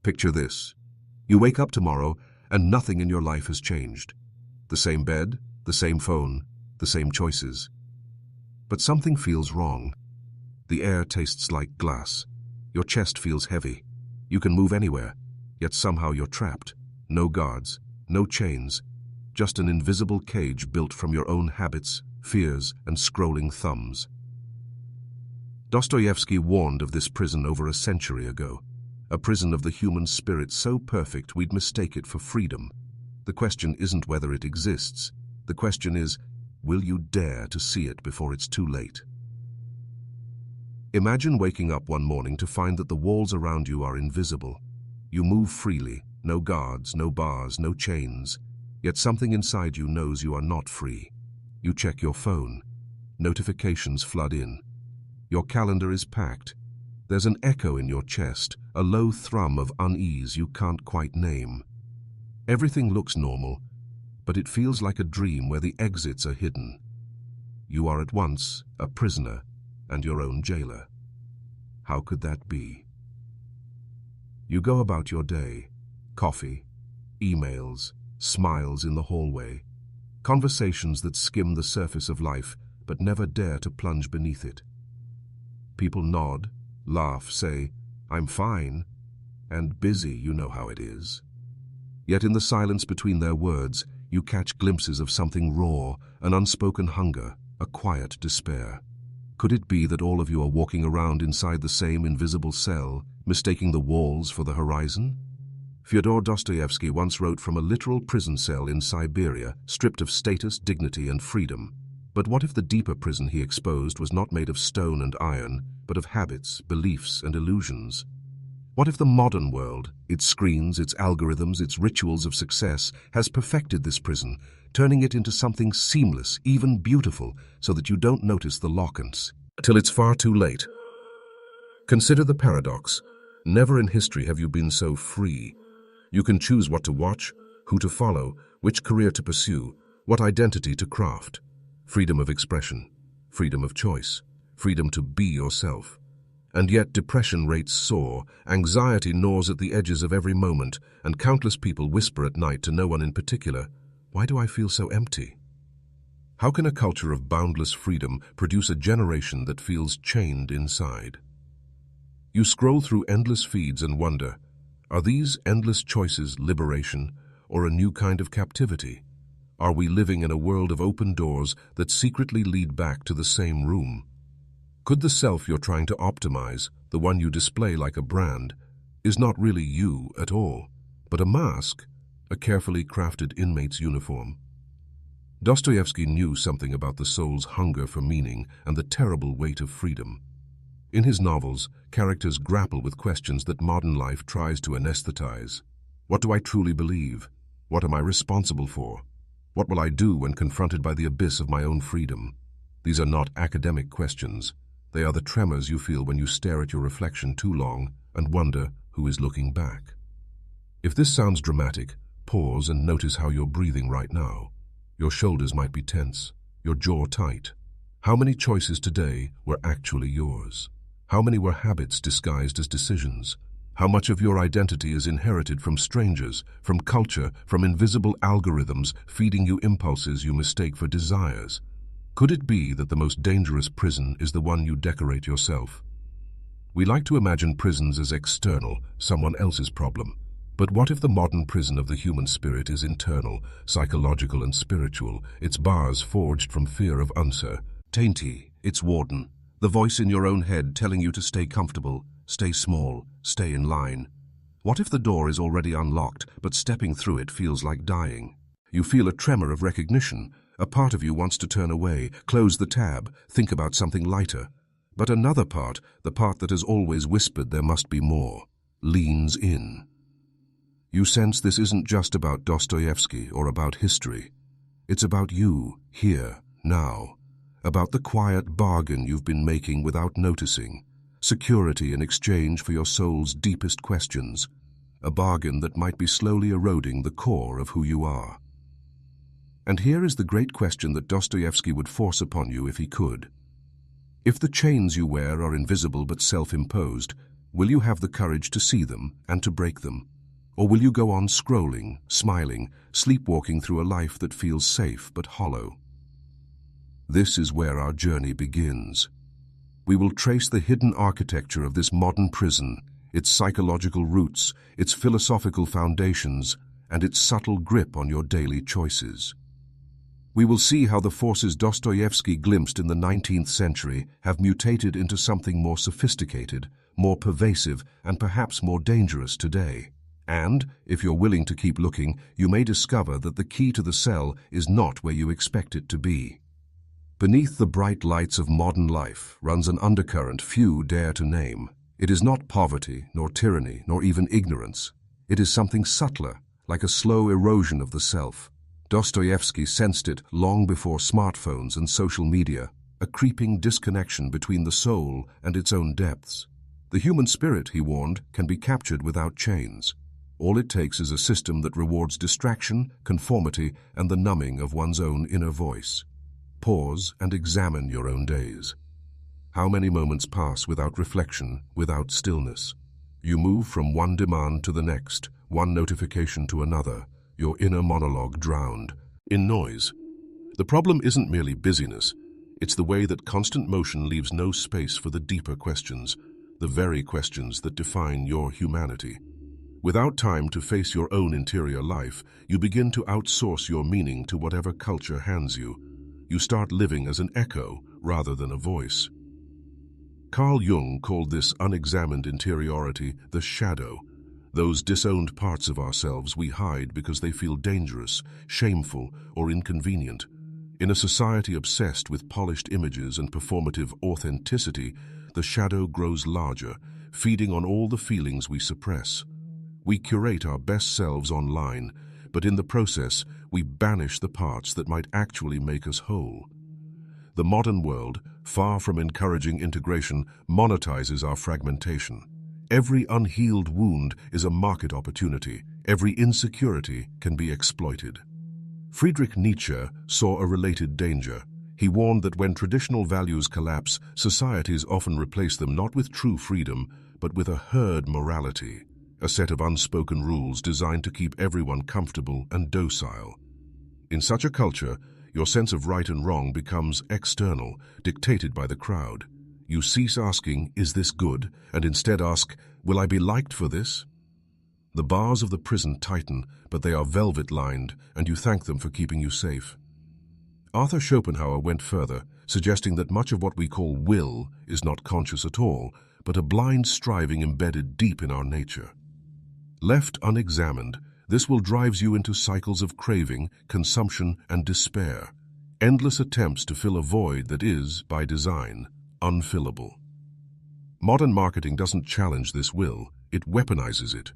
Picture this. You wake up tomorrow and nothing in your life has changed. The same bed, the same phone, the same choices. But something feels wrong. The air tastes like glass. Your chest feels heavy. You can move anywhere, yet somehow you're trapped. No guards, no chains, just an invisible cage built from your own habits, fears, and scrolling thumbs. Dostoyevsky warned of this prison over a century ago. A prison of the human spirit so perfect we'd mistake it for freedom. The question isn't whether it exists. The question is, will you dare to see it before it's too late? Imagine waking up one morning to find that the walls around you are invisible. You move freely, no guards, no bars, no chains. Yet something inside you knows you are not free. You check your phone. Notifications flood in. Your calendar is packed. There's an echo in your chest, a low thrum of unease you can't quite name. Everything looks normal, but it feels like a dream where the exits are hidden. You are at once a prisoner and your own jailer. How could that be? You go about your day. Coffee, emails, smiles in the hallway, conversations that skim the surface of life but never dare to plunge beneath it. People nod, laugh, say, "I'm fine," and busy, you know how it is. Yet in the silence between their words, you catch glimpses of something raw, an unspoken hunger, a quiet despair. Could it be that all of you are walking around inside the same invisible cell, mistaking the walls for the horizon? Fyodor Dostoyevsky once wrote from a literal prison cell in Siberia, stripped of status, dignity, and freedom. But what if the deeper prison he exposed was not made of stone and iron, but of habits, beliefs, and illusions? What if the modern world, its screens, its algorithms, its rituals of success, has perfected this prison, turning it into something seamless, even beautiful, so that you don't notice the lock-ins till it's far too late? Consider the paradox. Never in history have you been so free. You can choose what to watch, who to follow, which career to pursue, what identity to craft. Freedom of expression, freedom of choice, freedom to be yourself. And yet depression rates soar, anxiety gnaws at the edges of every moment, and countless people whisper at night to no one in particular, "Why do I feel so empty?" How can a culture of boundless freedom produce a generation that feels chained inside? You scroll through endless feeds and wonder, are these endless choices liberation or a new kind of captivity? Are we living in a world of open doors that secretly lead back to the same room? Could the self you're trying to optimize, the one you display like a brand, is not really you at all, but a mask, a carefully crafted inmate's uniform? Dostoyevsky knew something about the soul's hunger for meaning and the terrible weight of freedom. In his novels, characters grapple with questions that modern life tries to anesthetize. What do I truly believe? What am I responsible for? What will I do when confronted by the abyss of my own freedom? These are not academic questions. They are the tremors you feel when you stare at your reflection too long and wonder who is looking back. If this sounds dramatic, pause and notice how you're breathing right now. Your shoulders might be tense, your jaw tight. How many choices today were actually yours? How many were habits disguised as decisions? How much of your identity is inherited from strangers, from culture, from invisible algorithms feeding you impulses you mistake for desires? Could it be that the most dangerous prison is the one you decorate yourself? We like to imagine prisons as external, someone else's problem. But what if the modern prison of the human spirit is internal, psychological and spiritual, its bars forged from fear of uncertainty, its warden, the voice in your own head telling you to stay comfortable, stay small, stay in line? What if the door is already unlocked, but stepping through it feels like dying? You feel a tremor of recognition. A part of you wants to turn away, close the tab, think about something lighter. But another part, the part that has always whispered there must be more, leans in. You sense this isn't just about Dostoyevsky or about history. It's about you, here, now. About the quiet bargain you've been making without noticing. Security in exchange for your soul's deepest questions. A bargain that might be slowly eroding the core of who you are. And here is the great question that Dostoyevsky would force upon you if he could. If the chains you wear are invisible but self-imposed, Will you have the courage to see them and to break them? Or will you go on scrolling, smiling, sleepwalking through a life that feels safe but hollow? This is where our journey begins. We will trace the hidden architecture of this modern prison, its psychological roots, its philosophical foundations, and its subtle grip on your daily choices. We will see how the forces Dostoyevsky glimpsed in the 19th century have mutated into something more sophisticated, more pervasive, and perhaps more dangerous today. And, if you're willing to keep looking, you may discover that the key to the cell is not where you expect it to be. Beneath the bright lights of modern life runs an undercurrent few dare to name. It is not poverty, nor tyranny, nor even ignorance. It is something subtler, like a slow erosion of the self. Dostoyevsky sensed it long before smartphones and social media, a creeping disconnection between the soul and its own depths. The human spirit, he warned, can be captured without chains. All it takes is a system that rewards distraction, conformity, and the numbing of one's own inner voice. Pause and examine your own days. How many moments pass without reflection, without stillness? You move from one demand to the next, one notification to another, your inner monologue drowned in noise. The problem isn't merely busyness, it's the way that constant motion leaves no space for the deeper questions, the very questions that define your humanity. Without time to face your own interior life, you begin to outsource your meaning to whatever culture hands you. You start living as an echo rather than a voice. Carl Jung called this unexamined interiority the shadow, those disowned parts of ourselves we hide because they feel dangerous, shameful, or inconvenient. In a society obsessed with polished images and performative authenticity, the shadow grows larger, feeding on all the feelings we suppress. We curate our best selves online, but in the process, we banish the parts that might actually make us whole. The modern world, far from encouraging integration, monetizes our fragmentation. Every unhealed wound is a market opportunity. Every insecurity can be exploited. Friedrich Nietzsche saw a related danger. He warned that when traditional values collapse, societies often replace them not with true freedom, but with a herd morality, a set of unspoken rules designed to keep everyone comfortable and docile. In such a culture, your sense of right and wrong becomes external, dictated by the crowd. You cease asking, "Is this good?" and instead ask, "Will I be liked for this?" The bars of the prison tighten, but they are velvet-lined, and you thank them for keeping you safe. Arthur Schopenhauer went further, suggesting that much of what we call will is not conscious at all, but a blind striving embedded deep in our nature. Left unexamined, this will drive you into cycles of craving, consumption, and despair, endless attempts to fill a void that is, by design, unfillable. Modern marketing doesn't challenge this will, it weaponizes it.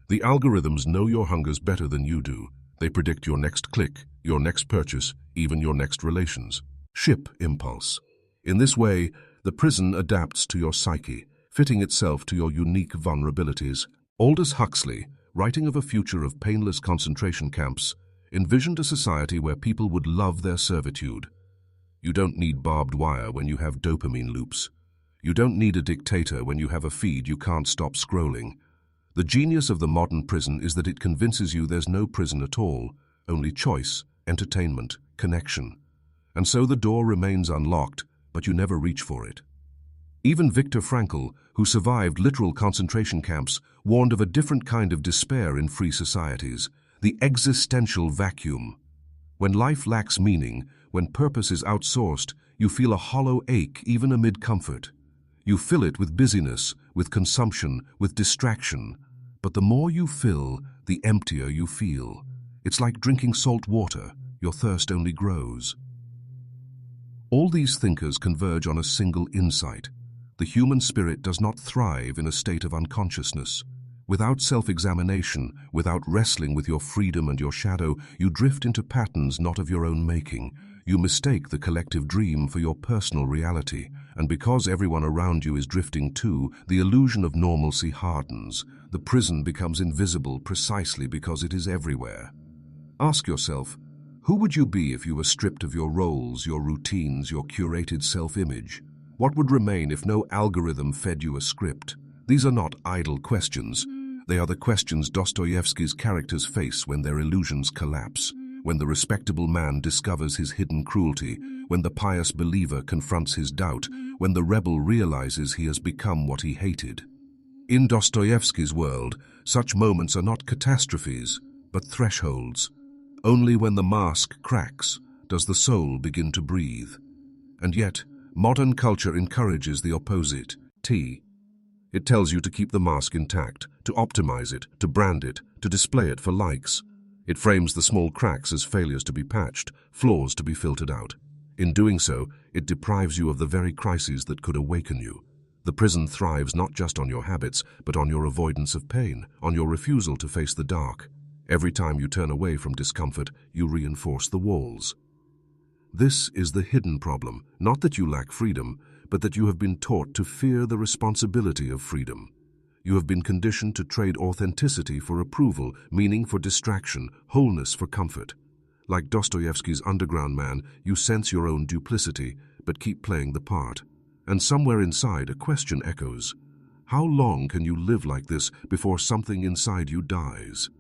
The algorithms know your hungers better than you do. They predict your next click, your next purchase, even your next relations. Ship impulse. In this way, the prison adapts to your psyche, fitting itself to your unique vulnerabilities. Aldous Huxley, writing of a future of painless concentration camps, envisioned a society where people would love their servitude. You don't need barbed wire when you have dopamine loops. You don't need a dictator when you have a feed you can't stop scrolling. The genius of the modern prison is that it convinces you there's no prison at all, only choice, entertainment, connection. And so the door remains unlocked, but you never reach for it. Even Viktor Frankl, who survived literal concentration camps, warned of a different kind of despair in free societies, the existential vacuum. When life lacks meaning, when purpose is outsourced, you feel a hollow ache even amid comfort. You fill it with busyness, with consumption, with distraction. But the more you fill, the emptier you feel. It's like drinking salt water, your thirst only grows. All these thinkers converge on a single insight. The human spirit does not thrive in a state of unconsciousness. Without self-examination, without wrestling with your freedom and your shadow, you drift into patterns not of your own making. You mistake the collective dream for your personal reality, and because everyone around you is drifting too, the illusion of normalcy hardens. The prison becomes invisible precisely because it is everywhere. Ask yourself, who would you be if you were stripped of your roles, your routines, your curated self-image? What would remain if no algorithm fed you a script? These are not idle questions. They are the questions Dostoyevsky's characters face when their illusions collapse, when the respectable man discovers his hidden cruelty, when the pious believer confronts his doubt, when the rebel realizes he has become what he hated. In Dostoyevsky's world, such moments are not catastrophes, but thresholds. Only when the mask cracks does the soul begin to breathe. And yet, modern culture encourages the opposite. It tells you to keep the mask intact, to optimize it, to brand it, to display it for likes. It frames the small cracks as failures to be patched, flaws to be filtered out. In doing so, it deprives you of the very crises that could awaken you. The prison thrives not just on your habits, but on your avoidance of pain, on your refusal to face the dark. Every time you turn away from discomfort, you reinforce the walls. This is the hidden problem, not that you lack freedom, but that you have been taught to fear the responsibility of freedom. You have been conditioned to trade authenticity for approval, meaning for distraction, wholeness for comfort. Like Dostoyevsky's underground man, you sense your own duplicity, but keep playing the part. And somewhere inside, a question echoes. How long can you live like this before something inside you dies?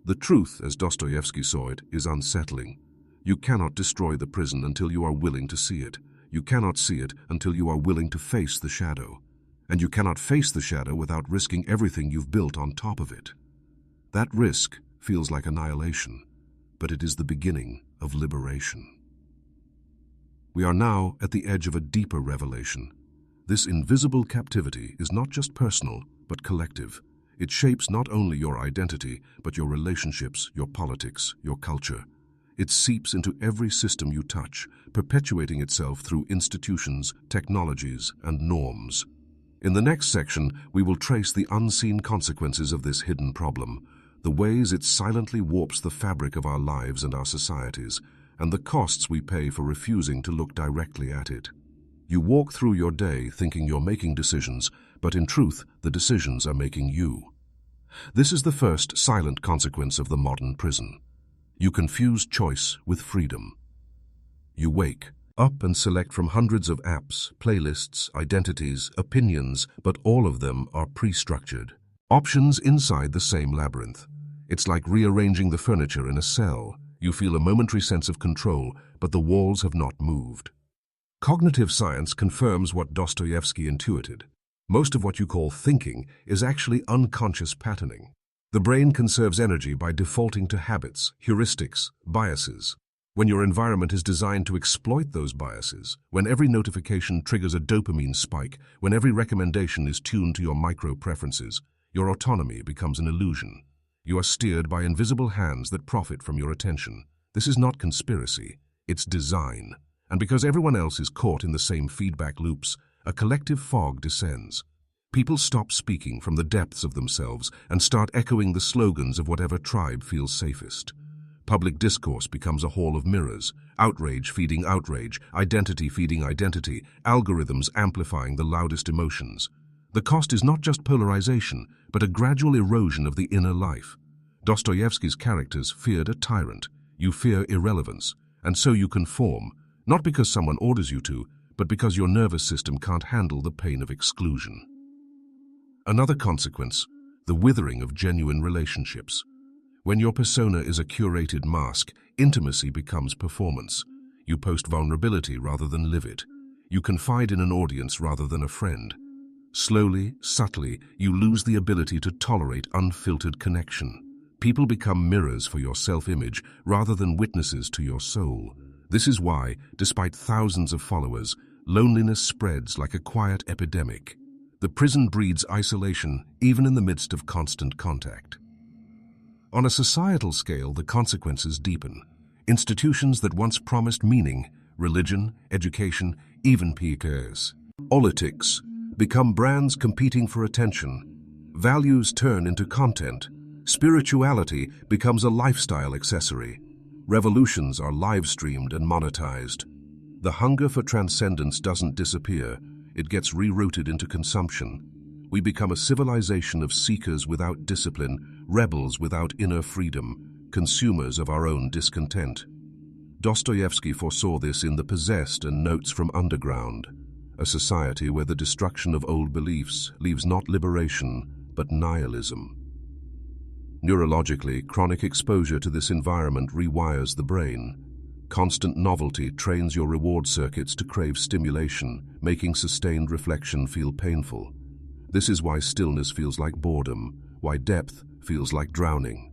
The truth, as Dostoyevsky saw it, is unsettling. You cannot destroy the prison until you are willing to see it. You cannot see it until you are willing to face the shadow. And you cannot face the shadow without risking everything you've built on top of it. That risk feels like annihilation, but it is the beginning of liberation. We are now at the edge of a deeper revelation. This invisible captivity is not just personal, but collective. It shapes not only your identity, but your relationships, your politics, your culture. It seeps into every system you touch, perpetuating itself through institutions, technologies, and norms. In the next section, we will trace the unseen consequences of this hidden problem, the ways it silently warps the fabric of our lives and our societies, and the costs we pay for refusing to look directly at it. You walk through your day thinking you're making decisions, but in truth, the decisions are making you. This is the first silent consequence of the modern prison. You confuse choice with freedom. You wake up and select from hundreds of apps, playlists, identities, opinions, but all of them are pre-structured. Options inside the same labyrinth. It's like rearranging the furniture in a cell. You feel a momentary sense of control, but the walls have not moved. Cognitive science confirms what Dostoyevsky intuited. Most of what you call thinking is actually unconscious patterning. The brain conserves energy by defaulting to habits, heuristics, biases. When your environment is designed to exploit those biases, when every notification triggers a dopamine spike, when every recommendation is tuned to your micro-preferences, your autonomy becomes an illusion. You are steered by invisible hands that profit from your attention. This is not conspiracy, it's design. And because everyone else is caught in the same feedback loops, a collective fog descends. People stop speaking from the depths of themselves and start echoing the slogans of whatever tribe feels safest. Public discourse becomes a hall of mirrors, outrage feeding outrage, identity feeding identity, algorithms amplifying the loudest emotions. The cost is not just polarization, but a gradual erosion of the inner life. Dostoyevsky's characters feared a tyrant. You fear irrelevance, and so you conform, not because someone orders you to, but because your nervous system can't handle the pain of exclusion. Another consequence, the withering of genuine relationships. When your persona is a curated mask, intimacy becomes performance. You post vulnerability rather than live it. You confide in an audience rather than a friend. Slowly, subtly, you lose the ability to tolerate unfiltered connection. People become mirrors for your self-image rather than witnesses to your soul. This is why, despite thousands of followers, loneliness spreads like a quiet epidemic. The prison breeds isolation even in the midst of constant contact. On a societal scale, the consequences deepen. Institutions that once promised meaning, religion, education, even PKs, politics, become brands competing for attention. Values turn into content. Spirituality becomes a lifestyle accessory. Revolutions are live-streamed and monetized. The hunger for transcendence doesn't disappear. It gets rerouted into consumption. We become a civilization of seekers without discipline, rebels without inner freedom, consumers of our own discontent. Dostoyevsky foresaw this in The Possessed and Notes from Underground. a society where the destruction of old beliefs leaves not liberation, but nihilism. Neurologically, chronic exposure to this environment rewires the brain. Constant novelty trains your reward circuits to crave stimulation, making sustained reflection feel painful. This is why stillness feels like boredom, why depth feels like drowning.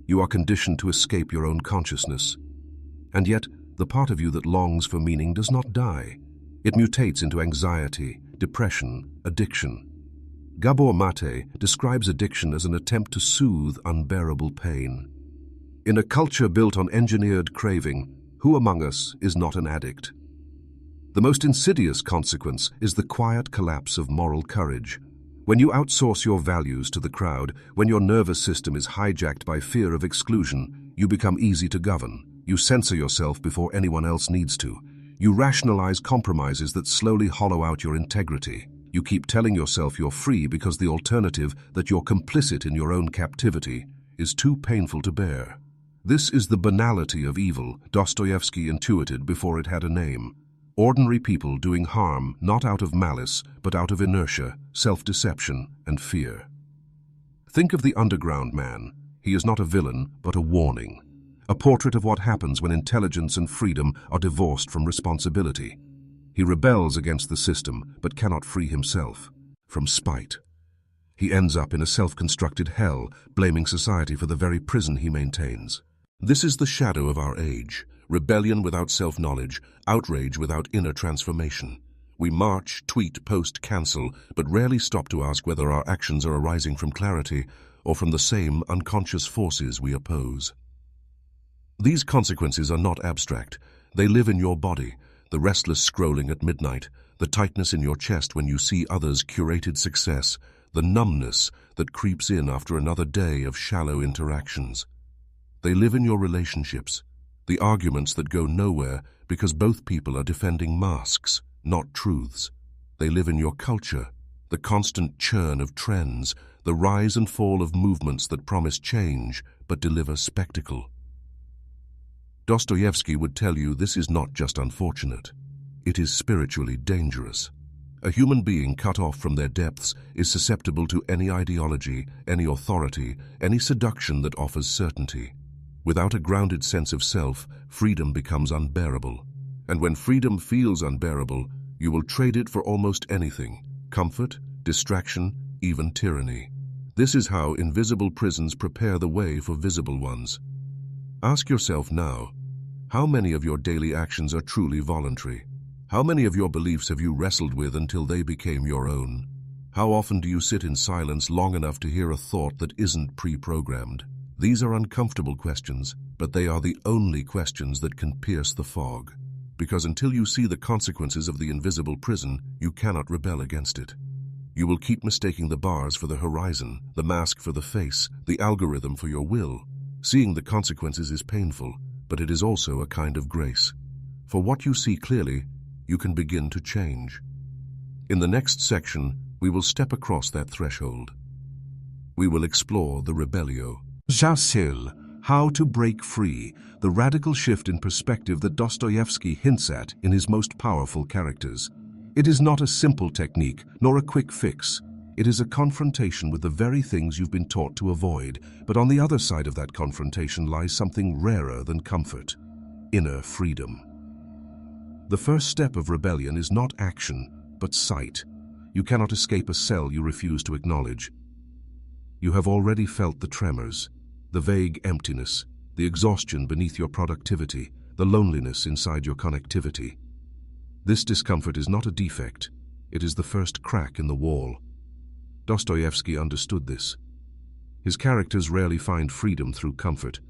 You are conditioned to escape your own consciousness. And yet, the part of you that longs for meaning does not die. It mutates into anxiety, depression, addiction. Gabor Mate describes addiction as an attempt to soothe unbearable pain. In a culture built on engineered craving, who among us is not an addict? The most insidious consequence is the quiet collapse of moral courage. When you outsource your values to the crowd, when your nervous system is hijacked by fear of exclusion, you become easy to govern. You censor yourself before anyone else needs to. You rationalize compromises that slowly hollow out your integrity. You keep telling yourself you're free because the alternative, that you're complicit in your own captivity, is too painful to bear. This is the banality of evil Dostoyevsky intuited before it had a name. Ordinary people doing harm not out of malice, but out of inertia, self-deception, and fear. Think of the underground man. He is not a villain, but a warning. A portrait of what happens when intelligence and freedom are divorced from responsibility. He rebels against the system, but cannot free himself from spite. He ends up in a self-constructed hell, blaming society for the very prison he maintains. This is the shadow of our age. Rebellion without self-knowledge, outrage without inner transformation. We march, tweet, post, cancel, but rarely stop to ask whether our actions are arising from clarity or from the same unconscious forces we oppose. These consequences are not abstract. They live in your body, the restless scrolling at midnight, the tightness in your chest when you see others' curated success, the numbness that creeps in after another day of shallow interactions. They live in your relationships, the arguments that go nowhere because both people are defending masks, not truths. They live in your culture, the constant churn of trends, the rise and fall of movements that promise change but deliver spectacle. Dostoyevsky would tell you this is not just unfortunate. It is spiritually dangerous. A human being cut off from their depths is susceptible to any ideology, any authority, any seduction that offers certainty. Without a grounded sense of self, freedom becomes unbearable. And when freedom feels unbearable, you will trade it for almost anything: comfort, distraction, even tyranny. This is how invisible prisons prepare the way for visible ones. Ask yourself now, how many of your daily actions are truly voluntary? How many of your beliefs have you wrestled with until they became your own? How often do you sit in silence long enough to hear a thought that isn't pre-programmed? These are uncomfortable questions, but they are the only questions that can pierce the fog. Because until you see the consequences of the invisible prison, you cannot rebel against it. You will keep mistaking the bars for the horizon, the mask for the face, the algorithm for your will. Seeing the consequences is painful, but it is also a kind of grace. For what you see clearly, you can begin to change. In the next section, we will step across that threshold. We will explore the rebellion. Jasil, how to break free, the radical shift in perspective that Dostoyevsky hints at in his most powerful characters. It is not a simple technique, nor a quick fix. It is a confrontation with the very things you've been taught to avoid, but on the other side of that confrontation lies something rarer than comfort: inner freedom. The first step of rebellion is not action, but sight. You cannot escape a cell you refuse to acknowledge. You have already felt the tremors, the vague emptiness, the exhaustion beneath your productivity, the loneliness inside your connectivity. This discomfort is not a defect. It is the first crack in the wall. Dostoyevsky understood this. His characters rarely find freedom through comfort.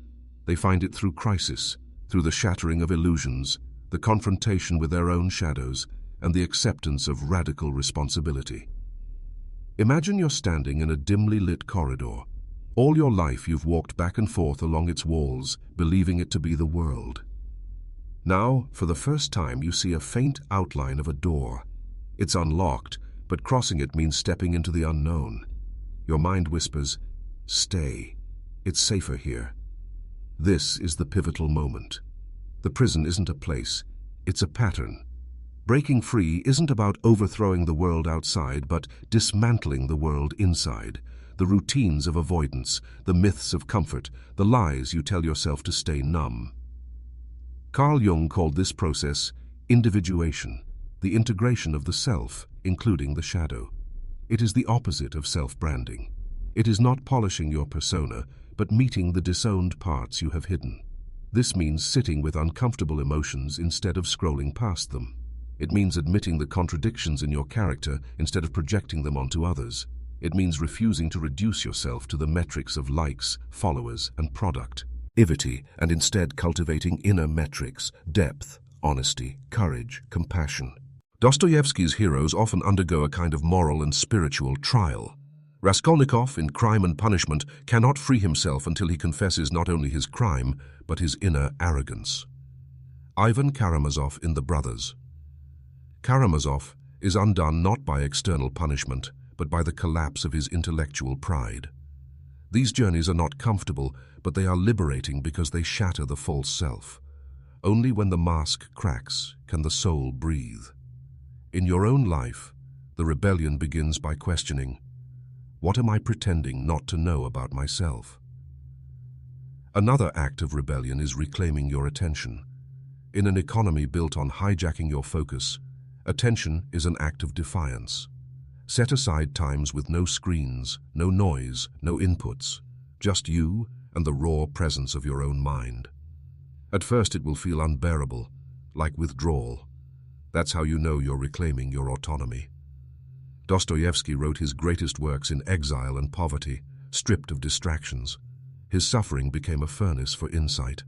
They find it through crisis, through the shattering of illusions, the confrontation with their own shadows, and the acceptance of radical responsibility. Imagine you're standing in a dimly lit corridor. All your life you've walked back and forth along its walls, believing it to be the world. Now, for the first time, you see a faint outline of a door. It's unlocked, but crossing it means stepping into the unknown. Your mind whispers, "Stay. It's safer here." This is the pivotal moment. The prison isn't a place, it's a pattern. Breaking free isn't about overthrowing the world outside, but dismantling the world inside. The routines of avoidance, the myths of comfort, the lies you tell yourself to stay numb. Carl Jung called this process individuation, the integration of the self, including the shadow. It is the opposite of self-branding. It is not polishing your persona, but meeting the disowned parts you have hidden. This means sitting with uncomfortable emotions instead of scrolling past them. It means admitting the contradictions in your character instead of projecting them onto others. It means refusing to reduce yourself to the metrics of likes, followers, and productivity, and instead cultivating inner metrics, depth, honesty, courage, compassion. Dostoyevsky's heroes often undergo a kind of moral and spiritual trial. Raskolnikov, in Crime and Punishment, cannot free himself until he confesses not only his crime, but his inner arrogance. Ivan Karamazov in The Brothers. Karamazov is undone not by external punishment, but by the collapse of his intellectual pride. These journeys are not comfortable, but they are liberating because they shatter the false self. Only when the mask cracks can the soul breathe. In your own life, the rebellion begins by questioning, what am I pretending not to know about myself? Another act of rebellion is reclaiming your attention. In an economy built on hijacking your focus, attention is an act of defiance. Set aside times with no screens, no noise, no inputs, just you and the raw presence of your own mind. At first it will feel unbearable, like withdrawal. That's how you know you're reclaiming your autonomy. Dostoyevsky wrote his greatest works in exile and poverty, stripped of distractions. His suffering became a furnace for insight.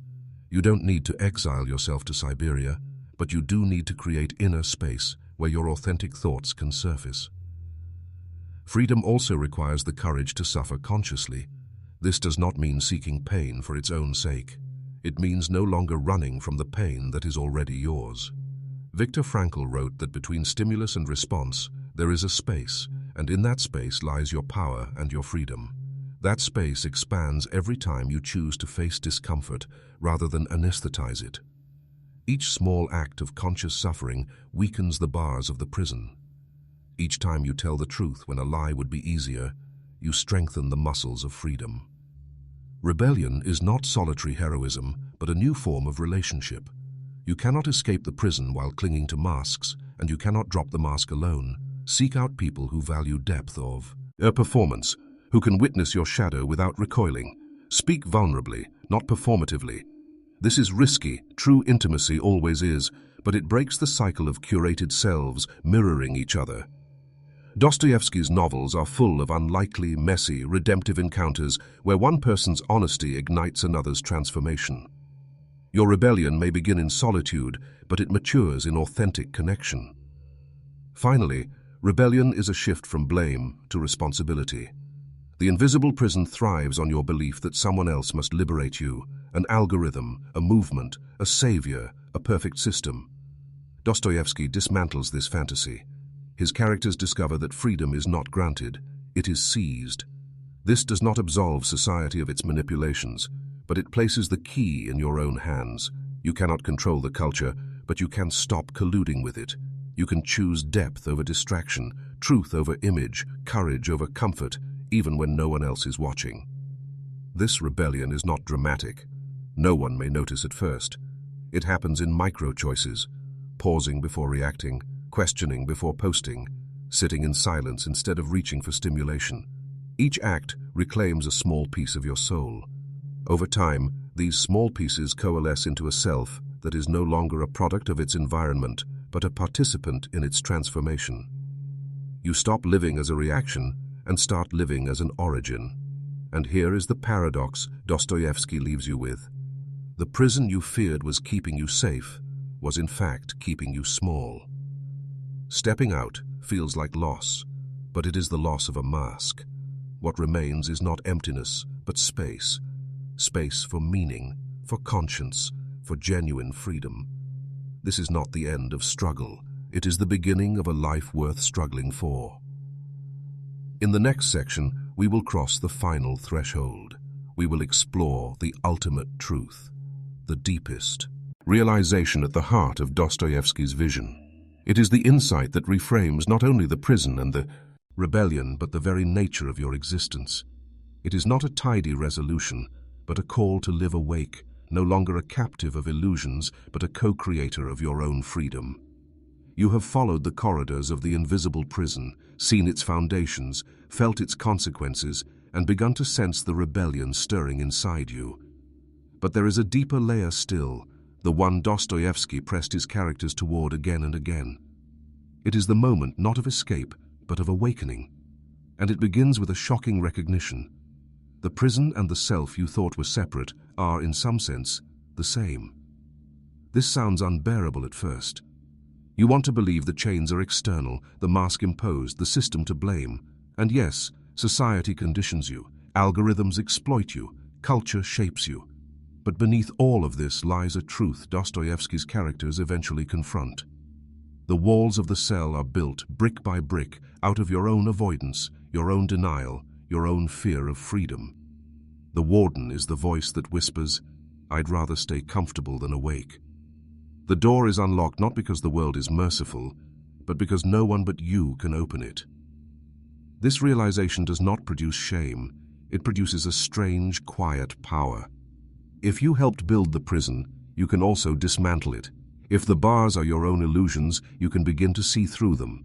You don't need to exile yourself to Siberia, but you do need to create inner space where your authentic thoughts can surface. Freedom also requires the courage to suffer consciously. This does not mean seeking pain for its own sake. It means no longer running from the pain that is already yours. Viktor Frankl wrote that between stimulus and response, there is a space, and in that space lies your power and your freedom. That space expands every time you choose to face discomfort rather than anesthetize it. Each small act of conscious suffering weakens the bars of the prison. Each time you tell the truth when a lie would be easier, you strengthen the muscles of freedom. Rebellion is not solitary heroism, but a new form of relationship. You cannot escape the prison while clinging to masks, and you cannot drop the mask alone. Seek out people who value depth of performance, who can witness your shadow without recoiling. Speak vulnerably, not performatively. This is risky, true intimacy always is, but it breaks the cycle of curated selves mirroring each other. Dostoyevsky's novels are full of unlikely, messy, redemptive encounters where one person's honesty ignites another's transformation. Your rebellion may begin in solitude, but it matures in authentic connection. Finally, rebellion is a shift from blame to responsibility. The invisible prison thrives on your belief that someone else must liberate you, an algorithm, a movement, a savior, a perfect system. Dostoyevsky dismantles this fantasy. His characters discover that freedom is not granted, it is seized. This does not absolve society of its manipulations, but it places the key in your own hands. You cannot control the culture, but you can stop colluding with it. You can choose depth over distraction, truth over image, courage over comfort, even when no one else is watching. This rebellion is not dramatic. No one may notice at first. It happens in micro-choices, pausing before reacting, questioning before posting, sitting in silence instead of reaching for stimulation. Each act reclaims a small piece of your soul. Over time, these small pieces coalesce into a self that is no longer a product of its environment, but a participant in its transformation. You stop living as a reaction and start living as an origin. And here is the paradox Dostoyevsky leaves you with. The prison you feared was keeping you safe was in fact keeping you small. Stepping out feels like loss, but it is the loss of a mask. What remains is not emptiness, but space. Space for meaning, for conscience, for genuine freedom. This is not the end of struggle. It is the beginning of a life worth struggling for. In the next section, we will cross the final threshold. We will explore the ultimate truth, the deepest realization at the heart of Dostoyevsky's vision. It is the insight that reframes not only the prison and the rebellion, but the very nature of your existence. It is not a tidy resolution, but a call to live awake, no longer a captive of illusions, but a co-creator of your own freedom. You have followed the corridors of the invisible prison, seen its foundations, felt its consequences, and begun to sense the rebellion stirring inside you. But there is a deeper layer still, the one Dostoyevsky pressed his characters toward again and again. It is the moment not of escape, but of awakening. And it begins with a shocking recognition. The prison and the self you thought were separate are, in some sense, the same. This sounds unbearable at first. You want to believe the chains are external, the mask imposed, the system to blame. And yes, society conditions you, algorithms exploit you, culture shapes you. But beneath all of this lies a truth Dostoyevsky's characters eventually confront. The walls of the cell are built, brick by brick, out of your own avoidance, your own denial, your own fear of freedom. The warden is the voice that whispers, "I'd rather stay comfortable than awake." The door is unlocked not because the world is merciful, but because no one but you can open it. This realization does not produce shame. It produces a strange, quiet power. If you helped build the prison, you can also dismantle it. If the bars are your own illusions, you can begin to see through them.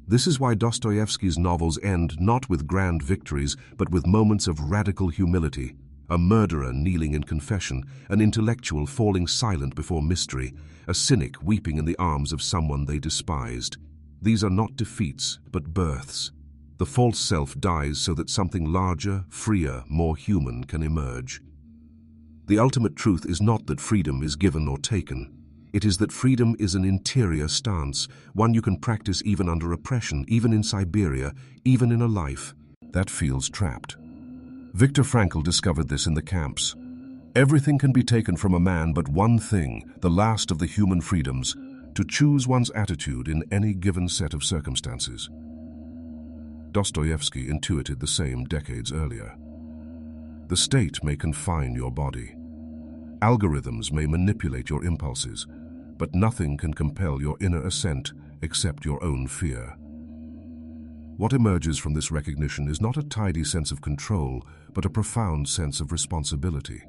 This is why Dostoyevsky's novels end not with grand victories, but with moments of radical humility. A murderer kneeling in confession, an intellectual falling silent before mystery, a cynic weeping in the arms of someone they despised. These are not defeats, but births. The false self dies so that something larger, freer, more human can emerge. The ultimate truth is not that freedom is given or taken. It is that freedom is an interior stance, one you can practice even under oppression, even in Siberia, even in a life that feels trapped. Viktor Frankl discovered this in the camps. Everything can be taken from a man but one thing, the last of the human freedoms, to choose one's attitude in any given set of circumstances. Dostoyevsky intuited the same decades earlier. The state may confine your body. Algorithms may manipulate your impulses, but nothing can compel your inner assent except your own fear. What emerges from this recognition is not a tidy sense of control, but a profound sense of responsibility.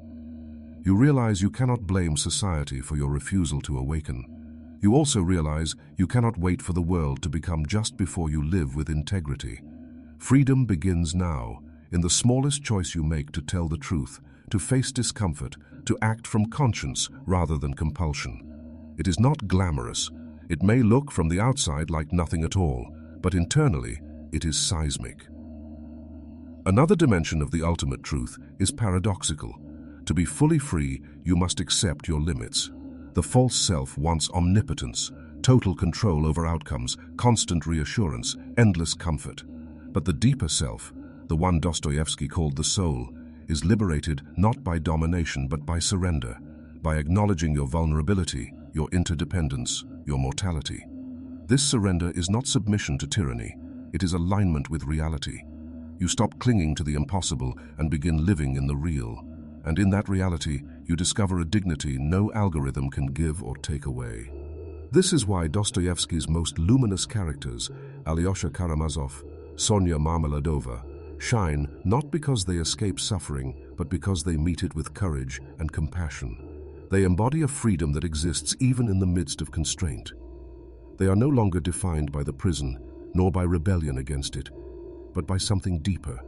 You realize you cannot blame society for your refusal to awaken. You also realize you cannot wait for the world to become just before you live with integrity. Freedom begins now, in the smallest choice you make to tell the truth, to face discomfort, to act from conscience rather than compulsion. It is not glamorous. It may look from the outside like nothing at all, but internally, it is seismic. Another dimension of the ultimate truth is paradoxical. To be fully free, you must accept your limits. The false self wants omnipotence, total control over outcomes, constant reassurance, endless comfort. But the deeper self, the one Dostoyevsky called the soul, is liberated not by domination but by surrender, by acknowledging your vulnerability, your interdependence, your mortality. This surrender is not submission to tyranny, it is alignment with reality. You stop clinging to the impossible and begin living in the real. And in that reality, you discover a dignity no algorithm can give or take away. This is why Dostoyevsky's most luminous characters, Alyosha Karamazov, Sonia Marmeladova, shine not because they escape suffering, but because they meet it with courage and compassion. They embody a freedom that exists even in the midst of constraint. They are no longer defined by the prison, nor by rebellion against it, but by something deeper,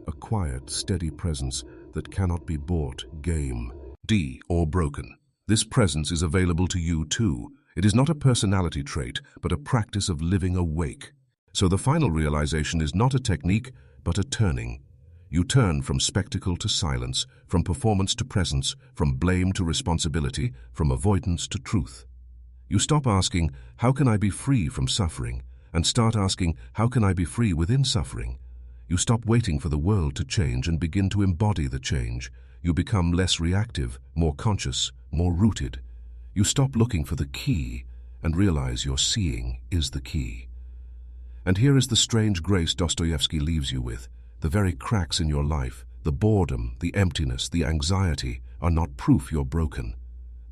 a quiet, steady presence that cannot be bought, or broken. This presence is available to you too. It is not a personality trait, but a practice of living awake. So the final realization is not a technique, but a turning. You turn from spectacle to silence, from performance to presence, from blame to responsibility, from avoidance to truth. You stop asking, how can I be free from suffering? And start asking, how can I be free within suffering? You stop waiting for the world to change and begin to embody the change. You become less reactive, more conscious, more rooted. You stop looking for the key and realize your seeing is the key. And here is the strange grace Dostoyevsky leaves you with. The very cracks in your life, the boredom, the emptiness, the anxiety, are not proof you're broken.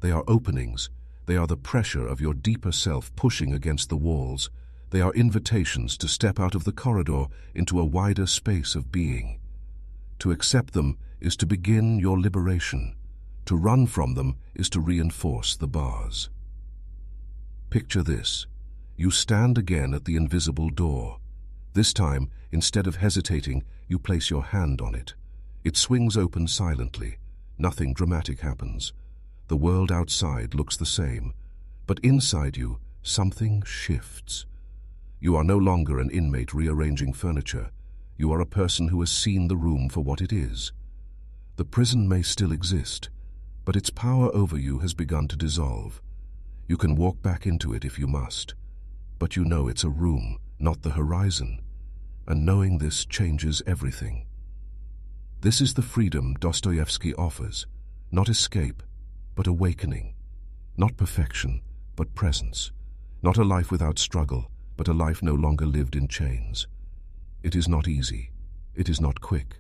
They are openings. They are the pressure of your deeper self pushing against the walls. They are invitations to step out of the corridor into a wider space of being. To accept them is to begin your liberation. To run from them is to reinforce the bars. Picture this. You stand again at the invisible door. This time, instead of hesitating, you place your hand on it. It swings open silently. Nothing dramatic happens. The world outside looks the same, but inside you, something shifts. You are no longer an inmate rearranging furniture. You are a person who has seen the room for what it is. The prison may still exist, but its power over you has begun to dissolve. You can walk back into it if you must, but you know it's a room, not the horizon, and knowing this changes everything. This is the freedom Dostoyevsky offers, not escape, but awakening, not perfection, but presence, not a life without struggle, but a life no longer lived in chains. It is not easy, it is not quick,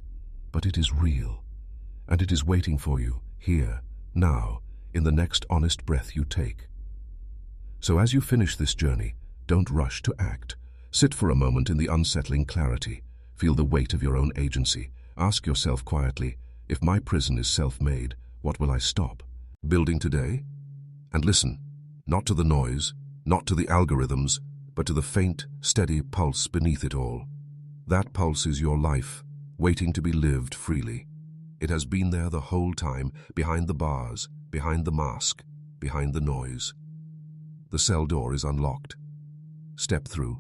but it is real, and it is waiting for you, here, now, in the next honest breath you take. So as you finish this journey, don't rush to act. Sit for a moment in the unsettling clarity. Feel the weight of your own agency. Ask yourself quietly, if my prison is self-made, what will I stop building today? And listen, not to the noise, not to the algorithms, but to the faint, steady pulse beneath it all. That pulse is your life, waiting to be lived freely. It has been there the whole time, behind the bars, behind the mask, behind the noise. The cell door is unlocked. Step through,